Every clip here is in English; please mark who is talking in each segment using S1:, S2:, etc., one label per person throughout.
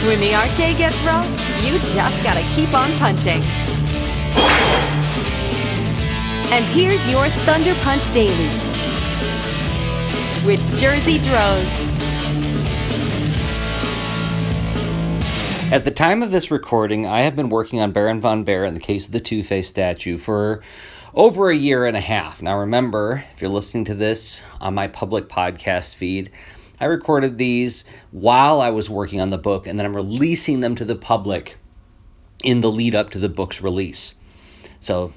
S1: When the art day gets rough, you just gotta keep on punching. And here's your Thunder Punch Daily with Jersey Drozd.
S2: At the time of this recording, I have been working on Baron von Bear in the case of the Two-Face statue for over a year and a half. Now remember, if you're listening to this on my public podcast feed, I recorded these while I was working on the book, and then I'm releasing them to the public in the lead up to the book's release. So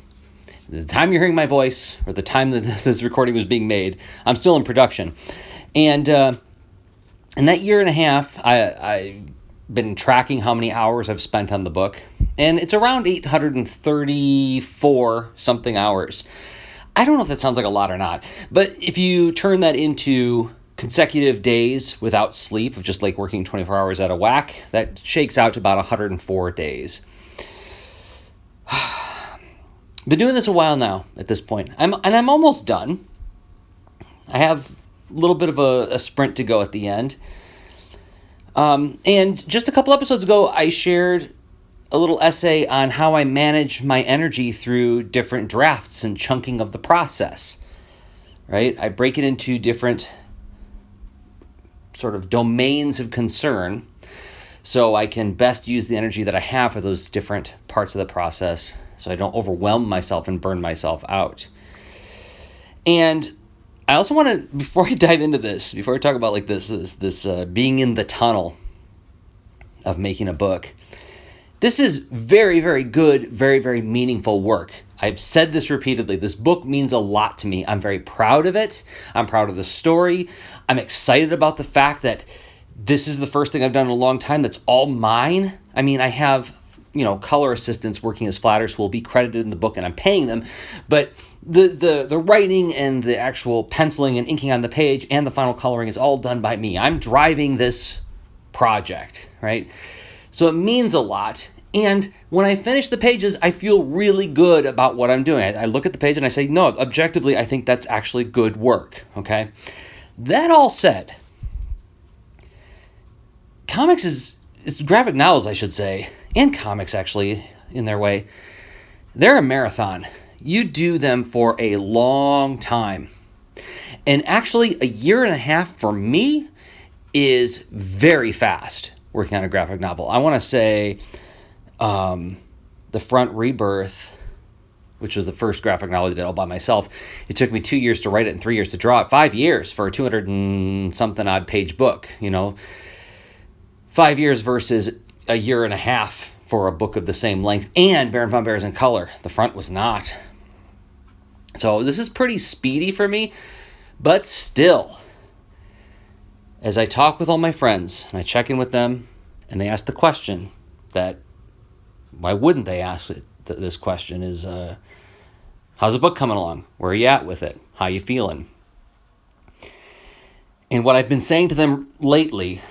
S2: the time you're hearing my voice, or the time that this recording was being made, I'm still in production. And in that year and a half, I've been tracking how many hours I've spent on the book, and it's around 834 something hours. I don't know if that sounds like a lot or not, but if you turn that into consecutive days without sleep, of just like working 24 hours out of whack, that shakes out to about 104 days. Been doing this a while now at this point. I'm almost done. I have a little bit of a sprint to go at the end. And just a couple episodes ago, I shared a little essay on how I manage my energy through different drafts and chunking of the process, right? I break it into different sort of domains of concern so I can best use the energy that I have for those different parts of the process so I don't overwhelm myself and burn myself out. And I also want to, before I dive into this, before I talk about like this being in the tunnel of making a book, this is very, very good, very, very meaningful work. I've said this repeatedly. This book means a lot to me. I'm very proud of it. I'm proud of the story. I'm excited about the fact that this is the first thing I've done in a long time that's all mine. I mean, I have, color assistants working as flatters who will be credited in the book, and I'm paying them. But the writing and the actual penciling and inking on the page and the final coloring is all done by me. I'm driving this project, right? So it means a lot. And when I finish the pages, I feel really good about what I'm doing. I look at the page and I say, no, objectively, I think that's actually good work, okay? That all said, comics is graphic novels, I should say, and comics actually, in their way, they're a marathon. You do them for a long time. And actually, a year and a half for me is very fast working on a graphic novel. I want to say The Front Rebirth, which was the first graphic novel I did all by myself, it took me 2 years to write it and 3 years to draw it, 5 years for a 200 and something odd page book, 5 years versus a year and a half for a book of the same length. And Baron von Bear is in color. The front was not. So this is pretty speedy for me, but still, as I talk with all my friends and I check in with them and they ask the question that, why wouldn't they ask it? This question is, how's the book coming along? Where are you at with it? How you feeling? And what I've been saying to them lately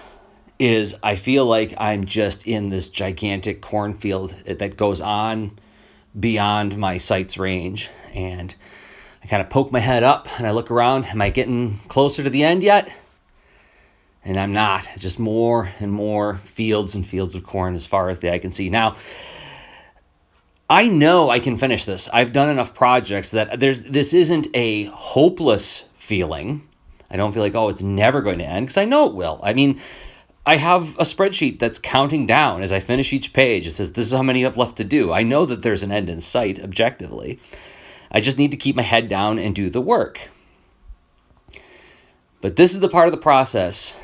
S2: is I feel like I'm just in this gigantic cornfield that goes on beyond my sight's range. And I kind of poke my head up and I look around. Am I getting closer to the end yet? And I'm not. Just more and more fields and fields of corn as far as the eye can see. Now, I know I can finish this. I've done enough projects that this isn't a hopeless feeling. I don't feel like, it's never going to end, because I know it will. I mean, I have a spreadsheet that's counting down as I finish each page. It says, this is how many I've left to do. I know that there's an end in sight, objectively. I just need to keep my head down and do the work. But this is the part of the process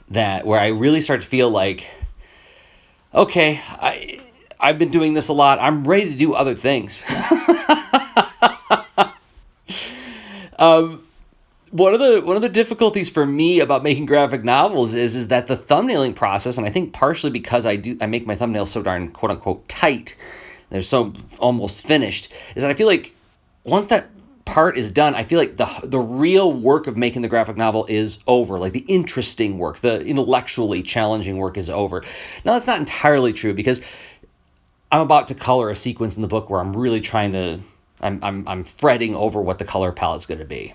S2: where I really start to feel like, okay, I've been doing this a lot. I'm ready to do other things. One of the difficulties for me about making graphic novels is that the thumbnailing process, and I think partially because I make my thumbnails so darn quote unquote tight, they're so almost finished, is that I feel like once that part is done, I feel like the real work of making the graphic novel is over. Like the interesting work, the intellectually challenging work is over. Now that's not entirely true, because I'm about to color a sequence in the book where I'm really trying to, I'm fretting over what the color palette's going to be.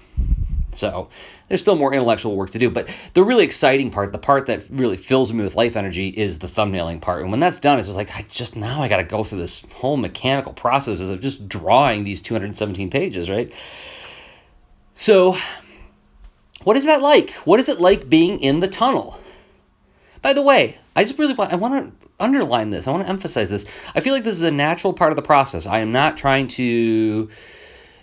S2: So there's still more intellectual work to do, but the really exciting part, the part that really fills me with life energy, is the thumbnailing part. And when that's done, it's just like, I got to go through this whole mechanical process of just drawing these 217 pages, right? So what is that like? What is it like being in the tunnel? By the way, I want to underline this. I want to emphasize this. I feel like this is a natural part of the process. I am not trying to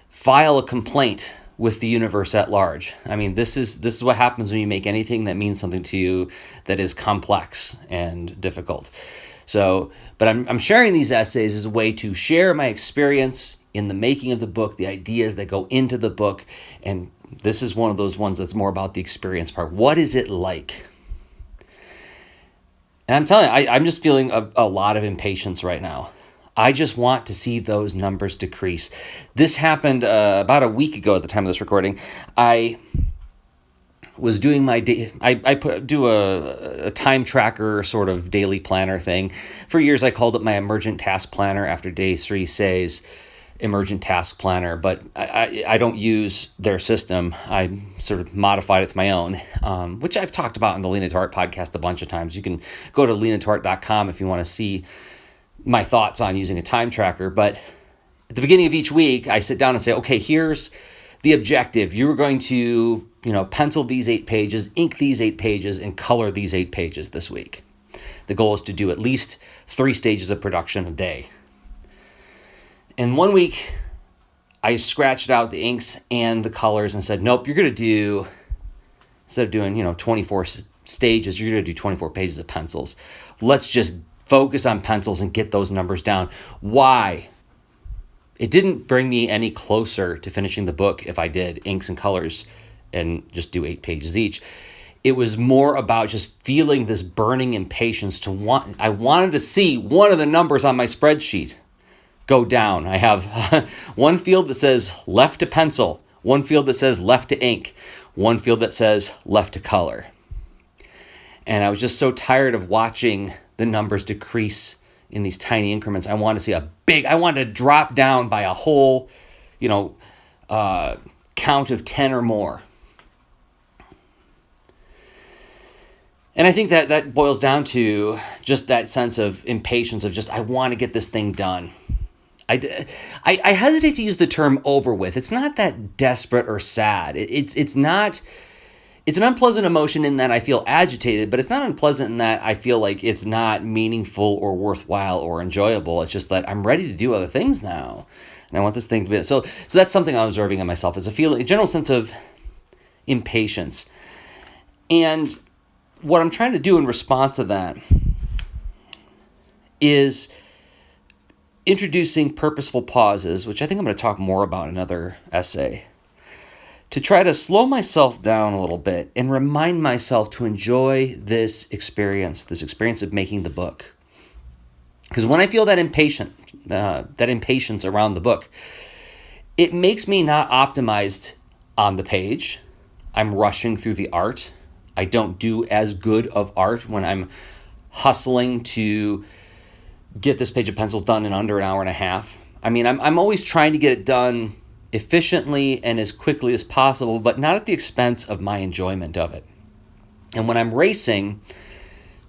S2: file a complaint with the universe at large. I mean, this is what happens when you make anything that means something to you that is complex and difficult. So, but I'm sharing these essays as a way to share my experience in the making of the book, the ideas that go into the book, and this is one of those ones that's more about the experience part. What is it like? And I'm telling you, I'm just feeling a lot of impatience right now. I just want to see those numbers decrease. This happened about a week ago at the time of this recording. I was doing my do a time tracker sort of daily planner thing. For years, I called it my emergent task planner after day 3 says emergent task planner, but I don't use their system. I sort of modified it to my own, which I've talked about in the Lena to Art podcast a bunch of times. You can go to lenatoart.com if you want to see my thoughts on using a time tracker. But at the beginning of each week, I sit down and say, okay, here's the objective. You're going to, pencil these 8 pages, ink these 8 pages, and color these 8 pages this week. The goal is to do at least 3 stages of production a day. And one week, I scratched out the inks and the colors and said, nope, you're going to do, instead of doing, 24 stages, you're going to do 24 pages of pencils. Let's just focus on pencils and get those numbers down. Why? It didn't bring me any closer to finishing the book if I did inks and colors and just do 8 pages each. It was more about just feeling this burning impatience I wanted to see one of the numbers on my spreadsheet go down. I have one field that says left to pencil, one field that says left to ink, one field that says left to color. And I was just so tired of watching the numbers decrease in these tiny increments. I wanted to see I wanted to drop down by a whole, count of 10 or more. And I think that boils down to just that sense of impatience of just, I want to get this thing done. I hesitate to use the term over with. It's not that desperate or sad. It's not. It's an unpleasant emotion in that I feel agitated, but it's not unpleasant in that I feel like it's not meaningful or worthwhile or enjoyable. It's just that I'm ready to do other things now, and I want this thing to be. So that's something I'm observing in myself, is a general sense of impatience. And what I'm trying to do in response to that is introducing purposeful pauses, which I think I'm going to talk more about in another essay, to try to slow myself down a little bit and remind myself to enjoy this experience of making the book. Because when I feel that impatience around the book, it makes me not optimized on the page. I'm rushing through the art. I don't do as good of art when I'm hustling to get this page of pencils done in under an hour and a half. I mean, I'm always trying to get it done efficiently and as quickly as possible, but not at the expense of my enjoyment of it. And when I'm racing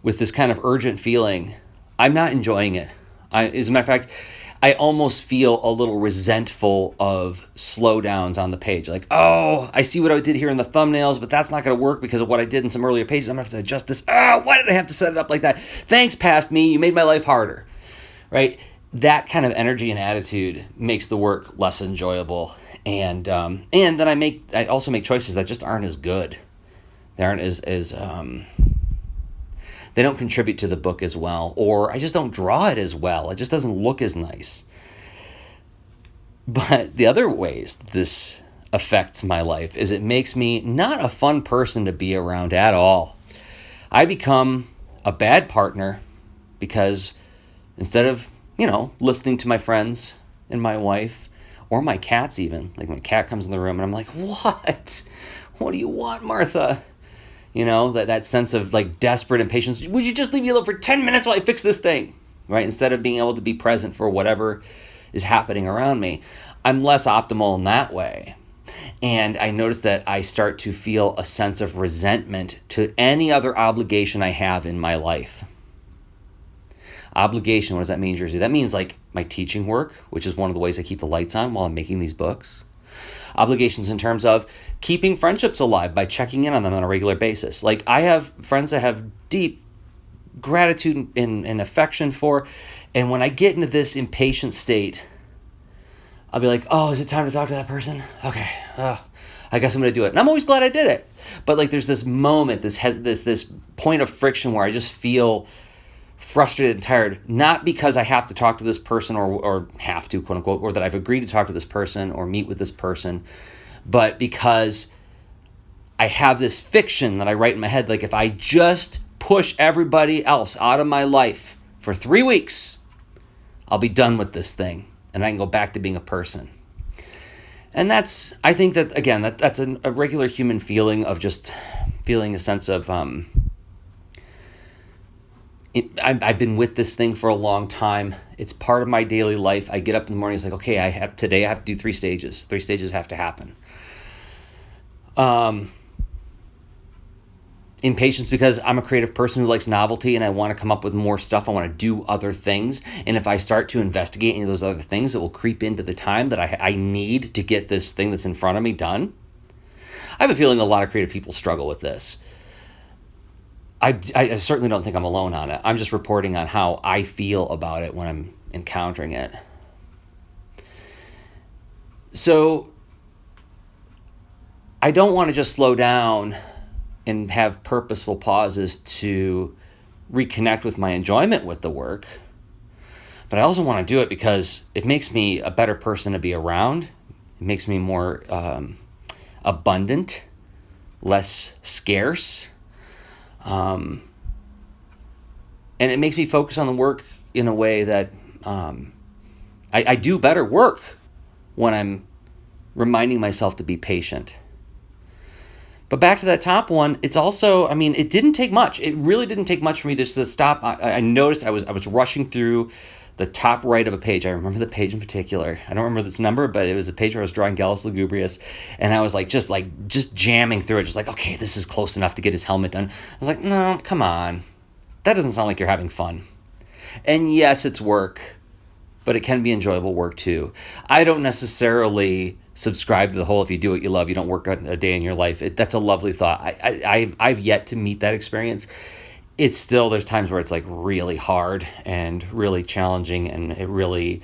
S2: with this kind of urgent feeling, I'm not enjoying it. As a matter of fact, I almost feel a little resentful of slowdowns on the page. Like, oh, I see what I did here in the thumbnails, but that's not going to work because of what I did in some earlier pages. I'm going to have to adjust this. Why did I have to set it up like that? Thanks, past me. You made my life harder, right? That kind of energy and attitude makes the work less enjoyable. And then I also make choices that just aren't as good. They aren't as they don't contribute to the book as well, or I just don't draw it as well. It just doesn't look as nice. But the other ways this affects my life is it makes me not a fun person to be around at all. I become a bad partner because instead of, listening to my friends and my wife or my cats even, like my cat comes in the room and I'm like, what? What do you want, Martha? That sense of like desperate impatience. Would you just leave me alone for 10 minutes while I fix this thing? Right? Instead of being able to be present for whatever is happening around me. I'm less optimal in that way. And I notice that I start to feel a sense of resentment to any other obligation I have in my life. Obligation, what does that mean, Jersey? That means like my teaching work, which is one of the ways I keep the lights on while I'm making these books. Obligations in terms of keeping friendships alive by checking in on them on a regular basis. Like I have friends I have deep gratitude and affection for, and when I get into this impatient state, I'll be like, oh, is it time to talk to that person? Okay, I guess I'm going to do it. And I'm always glad I did it. But like there's this moment, this point of friction where I just feel frustrated and tired, not because I have to talk to this person or have to, quote unquote, or that I've agreed to talk to this person or meet with this person, but because I have this fiction that I write in my head, like if I just push everybody else out of my life for 3 weeks, I'll be done with this thing and I can go back to being a person. And I think that, again, that's a regular human feeling of just feeling a sense of, I've been with this thing for a long time. It's part of my daily life. I get up in the morning, it's like, okay, today I have to do 3 stages. 3 stages have to happen. Impatience because I'm a creative person who likes novelty and I want to come up with more stuff. I want to do other things. And if I start to investigate any of those other things, it will creep into the time that I need to get this thing that's in front of me done. I have a feeling a lot of creative people struggle with this. I certainly don't think I'm alone on it. I'm just reporting on how I feel about it when I'm encountering it. So I don't want to just slow down and have purposeful pauses to reconnect with my enjoyment with the work. But I also want to do it because it makes me a better person to be around. It makes me more abundant, less scarce. And it makes me focus on the work in a way that I do better work when I'm reminding myself to be patient. But back to that top one, it's also, it didn't take much. It really didn't take much for me just to stop. I noticed I was rushing through the top right of a page. I remember the page in particular. I don't remember this number, but it was a page where I was drawing Gallus Lugubrius, and I was just jamming through it, just like, okay, this is close enough to get his helmet done. I was like, no, come on. That doesn't sound like you're having fun. And yes, it's work, but it can be enjoyable work too. I don't necessarily subscribe to the whole if you do what you love, you don't work a day in your life. That's a lovely thought. I've yet to meet that experience. It's still, there's times where it's like really hard and really challenging, and it really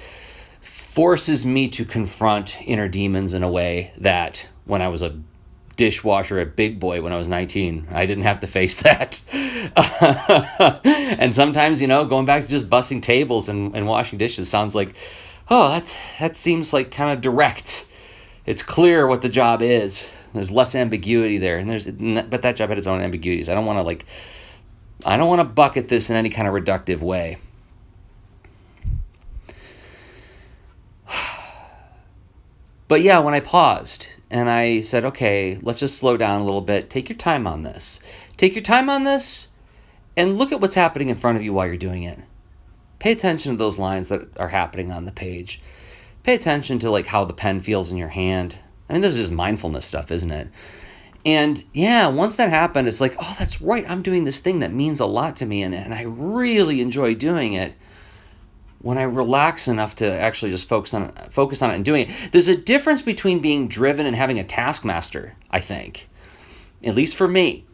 S2: forces me to confront inner demons in a way that when I was a dishwasher at Big Boy when I was 19, I didn't have to face that. And sometimes, going back to just bussing tables and washing dishes sounds like, oh, that seems like kind of direct. It's clear what the job is. There's less ambiguity there, but that job had its own ambiguities. I don't want to bucket this in any kind of reductive way. But yeah, when I paused and I said, okay, let's just slow down a little bit. Take your time on this. Take your time on this and look at what's happening in front of you while you're doing it. Pay attention to those lines that are happening on the page. Pay attention to how the pen feels in your hand. This is just mindfulness stuff, isn't it? And yeah, once that happened, it's like, oh, that's right. I'm doing this thing that means a lot to me, and I really enjoy doing it. When I relax enough to actually just focus on it and doing it. There's a difference between being driven and having a taskmaster, I think. At least for me.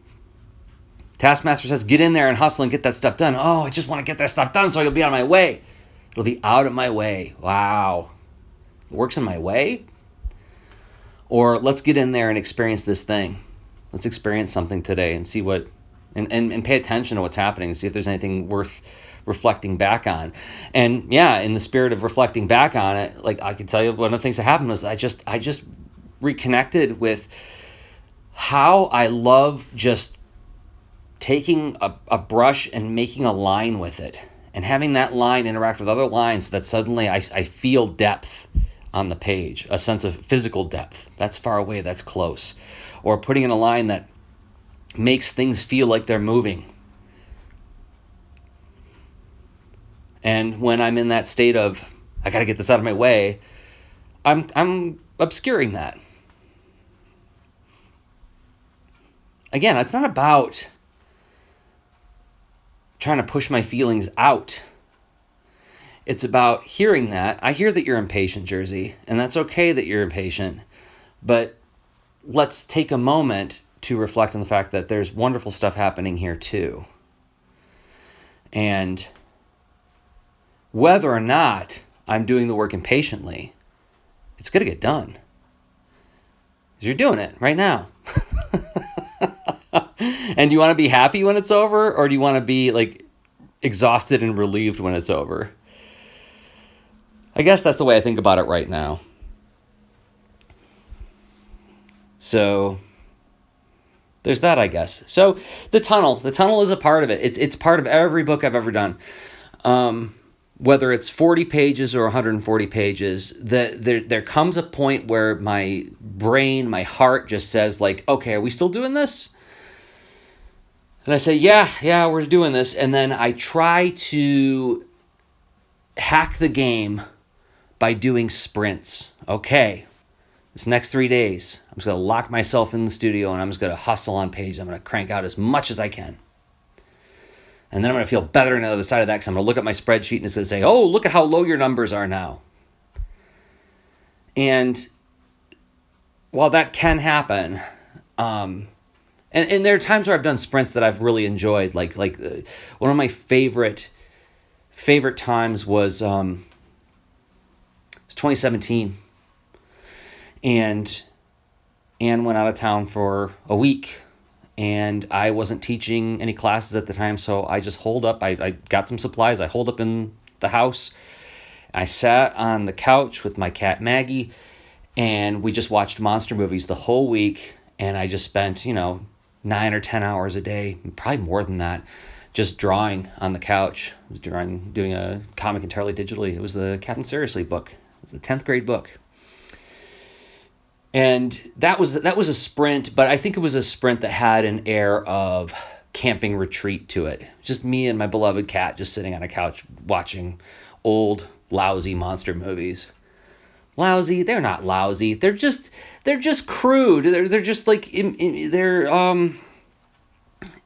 S2: Taskmaster says, get in there and hustle and get that stuff done. Oh, I just want to get that stuff done so it'll be out of my way. It'll be out of my way. Wow. It works in my way? Or let's get in there and experience this thing. Let's experience something today and see and pay attention to what's happening and see if there's anything worth reflecting back on. And yeah, in the spirit of reflecting back on it, I can tell you one of the things that happened was I just reconnected with how I love just taking a brush and making a line with it and having that line interact with other lines that suddenly I feel depth on the page, a sense of physical depth. That's far away, that's close. Or putting in a line that makes things feel like they're moving. And when I'm in that state of, I got to get this out of my way, I'm obscuring that. again, it's not about trying to push my feelings out. It's about hearing that. I hear that you're impatient, Jersey, and that's okay that you're impatient, but let's take a moment to reflect on the fact that there's wonderful stuff happening here too. And whether or not I'm doing the work impatiently, it's going to get done. 'Cause you're doing it right now. And do you want to be happy when it's over, or do you want to be like exhausted and relieved when it's over? I guess that's the way I think about it right now. So there's that, I guess. So the tunnel is a part of it. It's part of every book I've ever done. Whether it's 40 pages or 140 pages, there comes a point where my brain, my heart just says like, okay, are we still doing this? And I say, yeah, we're doing this. And then I try to hack the game by doing sprints. Okay, this next 3 days, I'm just going to lock myself in the studio and I'm just going to hustle on page. I'm going to crank out as much as I can. And then I'm going to feel better on the other side of that because I'm going to look at my spreadsheet and it's going to say, oh, look at how low your numbers are now. And while that can happen, and there are times where I've done sprints that I've really enjoyed. Like one of my favorite times was 2017. And Anne went out of town for a week. And I wasn't teaching any classes at the time, so I just holed up. I got some supplies. I holed up in the house. I sat on the couch with my cat Maggie, and we just watched monster movies the whole week. And I just spent, 9 or 10 hours a day, probably more than that, just drawing on the couch. I was doing a comic entirely digitally. It was the Captain Seriously book. It was the 10th grade book. And that was a sprint, but I think it was a sprint that had an air of camping retreat to it. Just me and my beloved cat just sitting on a couch watching old, lousy monster movies. Lousy? They're not lousy. They're just crude. They're just like they're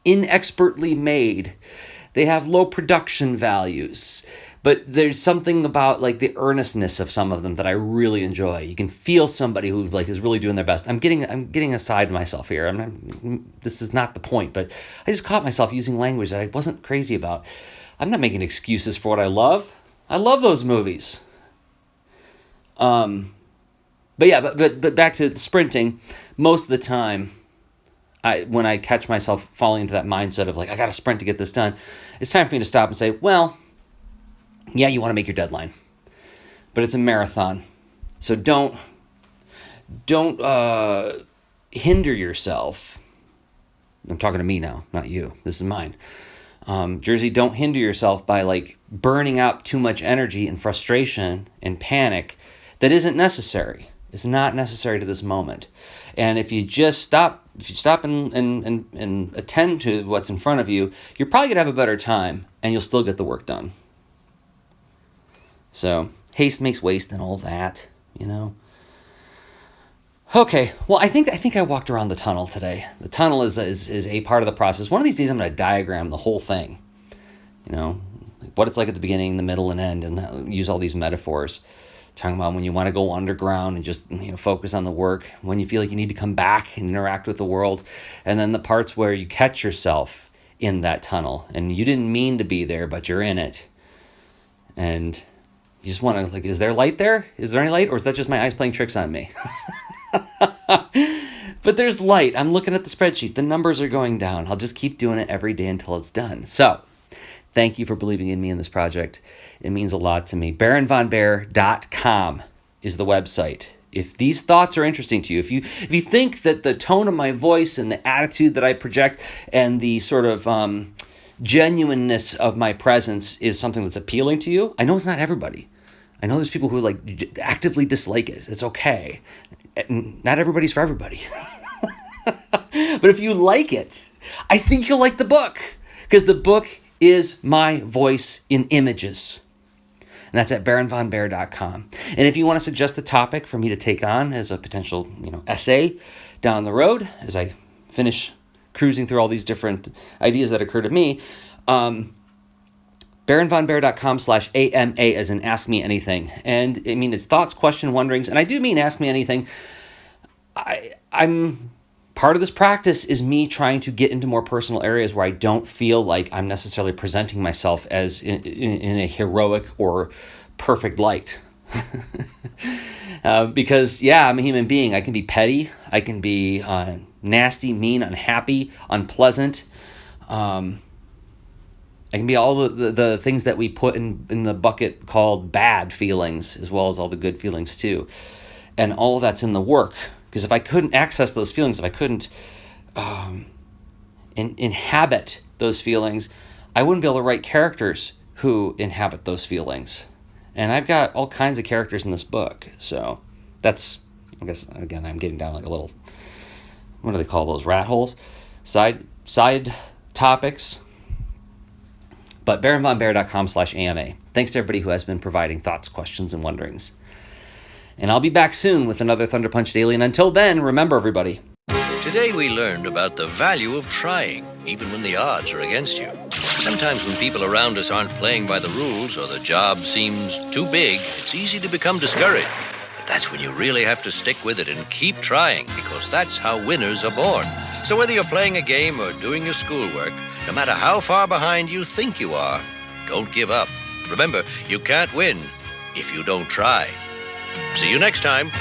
S2: inexpertly made. They have low production values. But there's something about like the earnestness of some of them that I really enjoy. You can feel somebody who like is really doing their best. I'm getting aside myself here. This is not the point, but I just caught myself using language that I wasn't crazy about. I'm not making excuses for what I love. I love those movies. But back to sprinting. Most of the time, when I catch myself falling into that mindset of like I got to sprint to get this done, it's time for me to stop and say, well, yeah, you want to make your deadline, but it's a marathon. So don't hinder yourself. I'm talking to me now, not you. This is mine. Jersey, don't hinder yourself by like burning out too much energy and frustration and panic that isn't necessary. It's not necessary to this moment. And if you just stop and attend to what's in front of you, you're probably going to have a better time and you'll still get the work done. So, haste makes waste and all that, Okay, well, I think I walked around the tunnel today. The tunnel is a part of the process. One of these days I'm going to diagram the whole thing, what it's like at the beginning, the middle, and end, and use all these metaphors. Talking about when you want to go underground and just focus on the work, when you feel like you need to come back and interact with the world, and then the parts where you catch yourself in that tunnel, and you didn't mean to be there, but you're in it. And you just want to, like, is there light there? Is there any light? Or is that just my eyes playing tricks on me? But there's light. I'm looking at the spreadsheet. The numbers are going down. I'll just keep doing it every day until it's done. So, thank you for believing in me in this project. It means a lot to me. BaronVonBear.com is the website. If these thoughts are interesting to you, if you think that the tone of my voice and the attitude that I project and the sort of genuineness of my presence is something that's appealing to you, I know it's not everybody. I know there's people who like actively dislike it. It's okay. Not everybody's for everybody. But if you like it, I think you'll like the book, because the book is my voice in images. And that's at BaronVonBear.com. And if you want to suggest a topic for me to take on as a potential, essay down the road as I finish cruising through all these different ideas that occur to me. BaronVonBear.com/AMA as in Ask Me Anything. And I mean, it's thoughts, question, wonderings. And I do mean Ask Me Anything. I'm part of this practice is me trying to get into more personal areas where I don't feel like I'm necessarily presenting myself as in a heroic or perfect light. Because, yeah, I'm a human being. I can be petty. I can be nasty, mean, unhappy, unpleasant. I can be all the things that we put in the bucket called bad feelings, as well as all the good feelings too. And all of that's in the work. Because if I couldn't access those feelings, if I couldn't inhabit those feelings, I wouldn't be able to write characters who inhabit those feelings. And I've got all kinds of characters in this book. So that's, I guess, again, I'm getting down like a little, what do they call those, rat holes? Side topics. But BaronVonBear.com/AMA. Thanks to everybody who has been providing thoughts, questions, and wonderings. And I'll be back soon with another Thunder Punch Daily. And until then, remember, everybody.
S3: Today we learned about the value of trying, even when the odds are against you. Sometimes when people around us aren't playing by the rules or the job seems too big, it's easy to become discouraged. But that's when you really have to stick with it and keep trying, because that's how winners are born. So whether you're playing a game or doing your schoolwork, no matter how far behind you think you are, don't give up. Remember, you can't win if you don't try. See you next time.